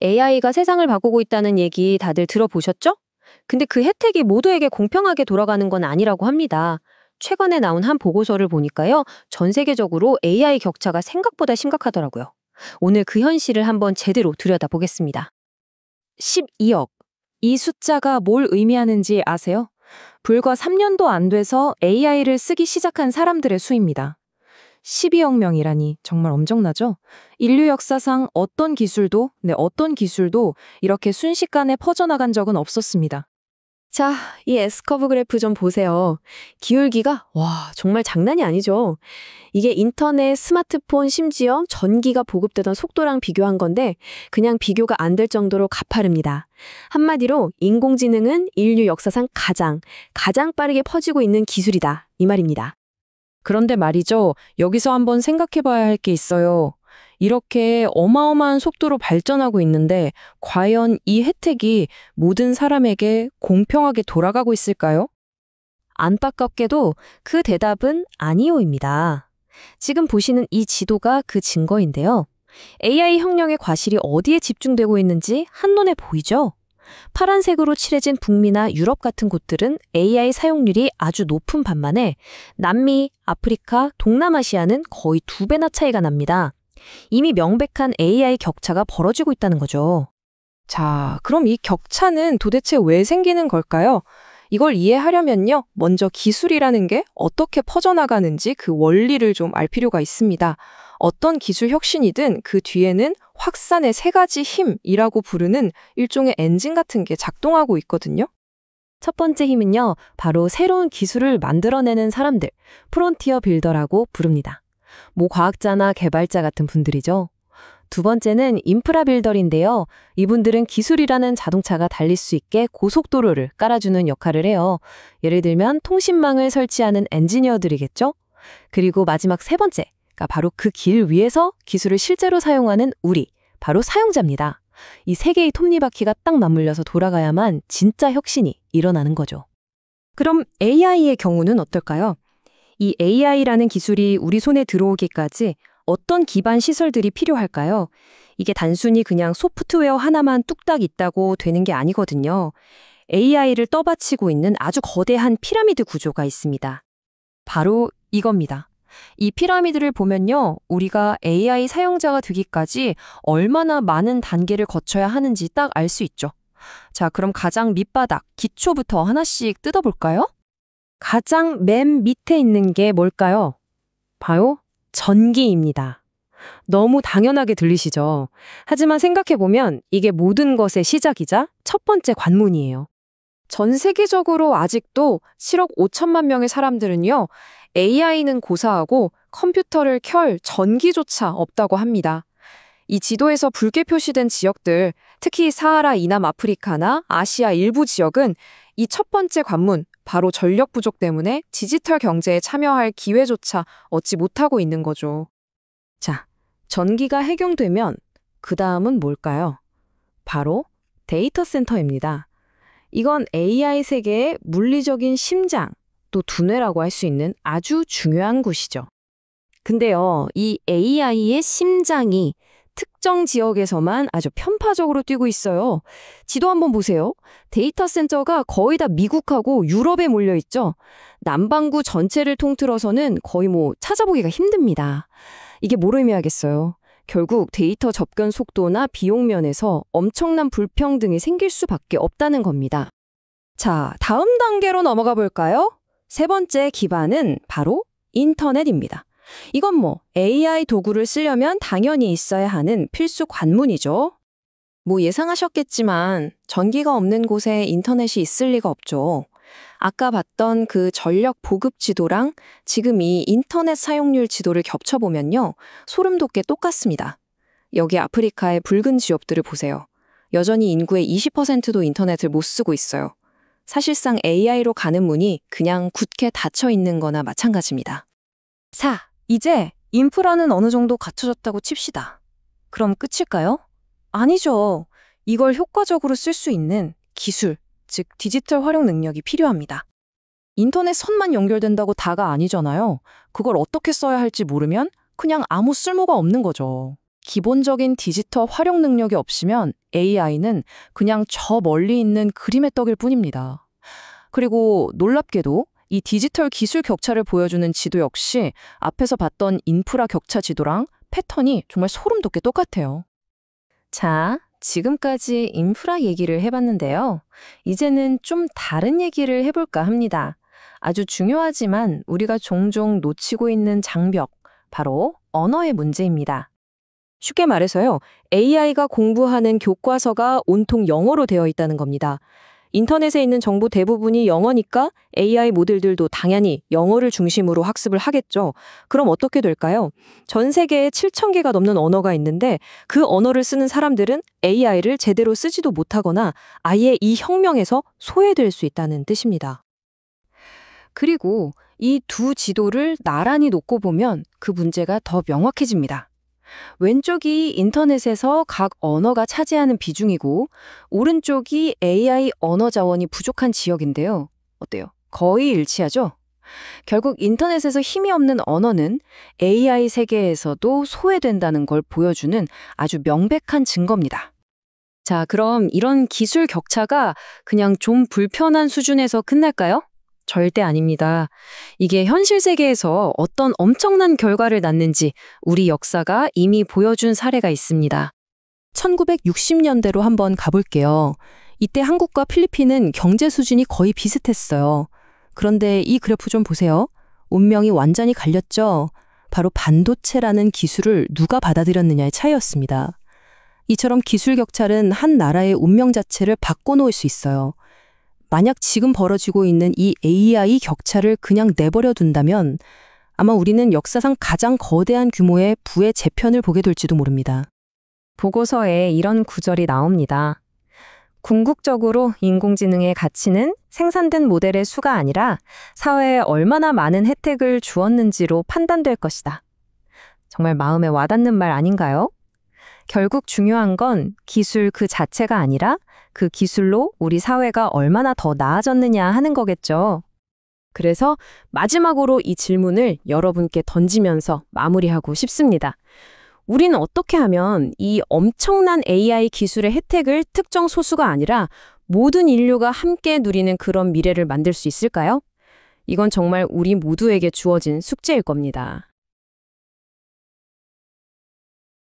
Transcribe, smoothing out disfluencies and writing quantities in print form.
AI가 세상을 바꾸고 있다는 얘기 다들 들어보셨죠? 근데 그 혜택이 모두에게 공평하게 돌아가는 건 아니라고 합니다. 최근에 나온 한 보고서를 보니까요, 전 세계적으로 AI 격차가 생각보다 심각하더라고요. 오늘 그 현실을 한번 제대로 들여다보겠습니다. 12억. 이 숫자가 뭘 의미하는지 아세요? 불과 3년도 안 돼서 AI를 쓰기 시작한 사람들의 수입니다. 12억 명이라니 정말 엄청나죠? 인류 역사상 어떤 기술도 이렇게 순식간에 퍼져나간 적은 없었습니다. 자, 이 S커브 그래프 좀 보세요. 기울기가, 와, 정말 장난이 아니죠. 이게 인터넷, 스마트폰, 심지어 전기가 보급되던 속도랑 비교한 건데, 그냥 비교가 안 될 정도로 가파릅니다. 한마디로, 인공지능은 인류 역사상 가장 빠르게 퍼지고 있는 기술이다. 이 말입니다. 그런데 말이죠. 여기서 한번 생각해 봐야 할 게 있어요. 이렇게 어마어마한 속도로 발전하고 있는데 과연 이 혜택이 모든 사람에게 공평하게 돌아가고 있을까요? 안타깝게도 그 대답은 아니오입니다. 지금 보시는 이 지도가 그 증거인데요. AI 혁명의 과실이 어디에 집중되고 있는지 한눈에 보이죠? 파란색으로 칠해진 북미나 유럽 같은 곳들은 AI 사용률이 아주 높은 반면에 남미, 아프리카, 동남아시아는 거의 2배나 차이가 납니다. 이미 명백한 AI 격차가 벌어지고 있다는 거죠. 자, 그럼 이 격차는 도대체 왜 생기는 걸까요? 이걸 이해하려면요, 먼저 기술이라는 게 어떻게 퍼져나가는지 그 원리를 좀 알 필요가 있습니다. 어떤 기술 혁신이든 그 뒤에는 확산의 3가지 힘이라고 부르는 일종의 엔진 같은 게 작동하고 있거든요. 첫 번째 힘은요, 바로 새로운 기술을 만들어내는 사람들, 프론티어 빌더라고 부릅니다. 과학자나 개발자 같은 분들이죠. 두 번째는 인프라 빌더인데요. 이분들은 기술이라는 자동차가 달릴 수 있게 고속도로를 깔아주는 역할을 해요. 예를 들면 통신망을 설치하는 엔지니어들이겠죠. 그리고 마지막 세 번째가 바로 그 길 위에서 기술을 실제로 사용하는 우리, 바로 사용자입니다. 이 세 개의 톱니바퀴가 딱 맞물려서 돌아가야만 진짜 혁신이 일어나는 거죠. 그럼 AI의 경우는 어떨까요? 이 AI라는 기술이 우리 손에 들어오기까지 어떤 기반 시설들이 필요할까요? 이게 단순히 그냥 소프트웨어 하나만 뚝딱 있다고 되는 게 아니거든요. AI를 떠받치고 있는 아주 거대한 피라미드 구조가 있습니다. 바로 이겁니다. 이 피라미드를 보면요, 우리가 AI 사용자가 되기까지 얼마나 많은 단계를 거쳐야 하는지 딱 알 수 있죠. 자, 그럼 가장 밑바닥, 기초부터 하나씩 뜯어볼까요? 가장 맨 밑에 있는 게 뭘까요? 바로 전기입니다. 너무 당연하게 들리시죠? 하지만 생각해보면 이게 모든 것의 시작이자 첫 번째 관문이에요. 전 세계적으로 아직도 7억 5천만 명의 사람들은요, AI는 고사하고 컴퓨터를 켤 전기조차 없다고 합니다. 이 지도에서 붉게 표시된 지역들, 특히 사하라 이남 아프리카나 아시아 일부 지역은 이 첫 번째 관문, 바로 전력 부족 때문에 디지털 경제에 참여할 기회조차 얻지 못하고 있는 거죠. 자, 전기가 해결되면 그 다음은 뭘까요? 바로 데이터 센터입니다. 이건 AI 세계의 물리적인 심장, 또 두뇌라고 할 수 있는 아주 중요한 곳이죠. 근데요, 이 AI의 심장이 특정 지역에서만 아주 편파적으로 뛰고 있어요. 지도 한번 보세요. 데이터 센터가 거의 다 미국하고 유럽에 몰려 있죠. 남반구 전체를 통틀어서는 거의 찾아보기가 힘듭니다. 이게 뭘 의미하겠어요? 결국 데이터 접근 속도나 비용 면에서 엄청난 불평등이 생길 수밖에 없다는 겁니다. 자, 다음 단계로 넘어가 볼까요? 세 번째 기반은 바로 인터넷입니다. 이건 AI 도구를 쓰려면 당연히 있어야 하는 필수 관문이죠. 예상하셨겠지만 전기가 없는 곳에 인터넷이 있을 리가 없죠. 아까 봤던 그 전력 보급 지도랑 지금 이 인터넷 사용률 지도를 겹쳐보면요, 소름 돋게 똑같습니다. 여기 아프리카의 붉은 지역들을 보세요. 여전히 인구의 20%도 인터넷을 못 쓰고 있어요. 사실상 AI로 가는 문이 그냥 굳게 닫혀 있는 거나 마찬가지입니다. 자, 이제 인프라는 어느 정도 갖춰졌다고 칩시다. 그럼 끝일까요? 아니죠. 이걸 효과적으로 쓸 수 있는 기술, 즉 디지털 활용 능력이 필요합니다. 인터넷 선만 연결된다고 다가 아니잖아요. 그걸 어떻게 써야 할지 모르면 그냥 아무 쓸모가 없는 거죠. 기본적인 디지털 활용 능력이 없으면 AI는 그냥 저 멀리 있는 그림의 떡일 뿐입니다. 그리고 놀랍게도 이 디지털 기술 격차를 보여주는 지도 역시 앞에서 봤던 인프라 격차 지도랑 패턴이 정말 소름 돋게 똑같아요. 자, 지금까지 인프라 얘기를 해봤는데요. 이제는 좀 다른 얘기를 해볼까 합니다. 아주 중요하지만 우리가 종종 놓치고 있는 장벽, 바로 언어의 문제입니다. 쉽게 말해서요, AI가 공부하는 교과서가 온통 영어로 되어 있다는 겁니다. 인터넷에 있는 정보 대부분이 영어니까 AI 모델들도 당연히 영어를 중심으로 학습을 하겠죠. 그럼 어떻게 될까요? 전 세계에 7,000개가 넘는 언어가 있는데 그 언어를 쓰는 사람들은 AI를 제대로 쓰지도 못하거나 아예 이 혁명에서 소외될 수 있다는 뜻입니다. 그리고 이 두 지도를 나란히 놓고 보면 그 문제가 더 명확해집니다. 왼쪽이 인터넷에서 각 언어가 차지하는 비중이고 오른쪽이 AI 언어 자원이 부족한 지역인데요. 어때요? 거의 일치하죠? 결국 인터넷에서 힘이 없는 언어는 AI 세계에서도 소외된다는 걸 보여주는 아주 명백한 증거입니다. 자, 그럼 이런 기술 격차가 그냥 좀 불편한 수준에서 끝날까요? 절대 아닙니다. 이게 현실 세계에서 어떤 엄청난 결과를 낳는지 우리 역사가 이미 보여준 사례가 있습니다. 1960년대로 한번 가볼게요. 이때 한국과 필리핀은 경제 수준이 거의 비슷했어요. 그런데 이 그래프 좀 보세요. 운명이 완전히 갈렸죠. 바로 반도체라는 기술을 누가 받아들였느냐의 차이였습니다. 이처럼 기술 격차는 한 나라의 운명 자체를 바꿔놓을 수 있어요. 만약 지금 벌어지고 있는 이 AI 격차를 그냥 내버려 둔다면 아마 우리는 역사상 가장 거대한 규모의 부의 재편을 보게 될지도 모릅니다. 보고서에 이런 구절이 나옵니다. 궁극적으로 인공지능의 가치는 생산된 모델의 수가 아니라 사회에 얼마나 많은 혜택을 주었는지로 판단될 것이다. 정말 마음에 와닿는 말 아닌가요? 결국 중요한 건 기술 그 자체가 아니라 그 기술로 우리 사회가 얼마나 더 나아졌느냐 하는 거겠죠. 그래서 마지막으로 이 질문을 여러분께 던지면서 마무리하고 싶습니다. 우리는 어떻게 하면 이 엄청난 AI 기술의 혜택을 특정 소수가 아니라 모든 인류가 함께 누리는 그런 미래를 만들 수 있을까요? 이건 정말 우리 모두에게 주어진 숙제일 겁니다.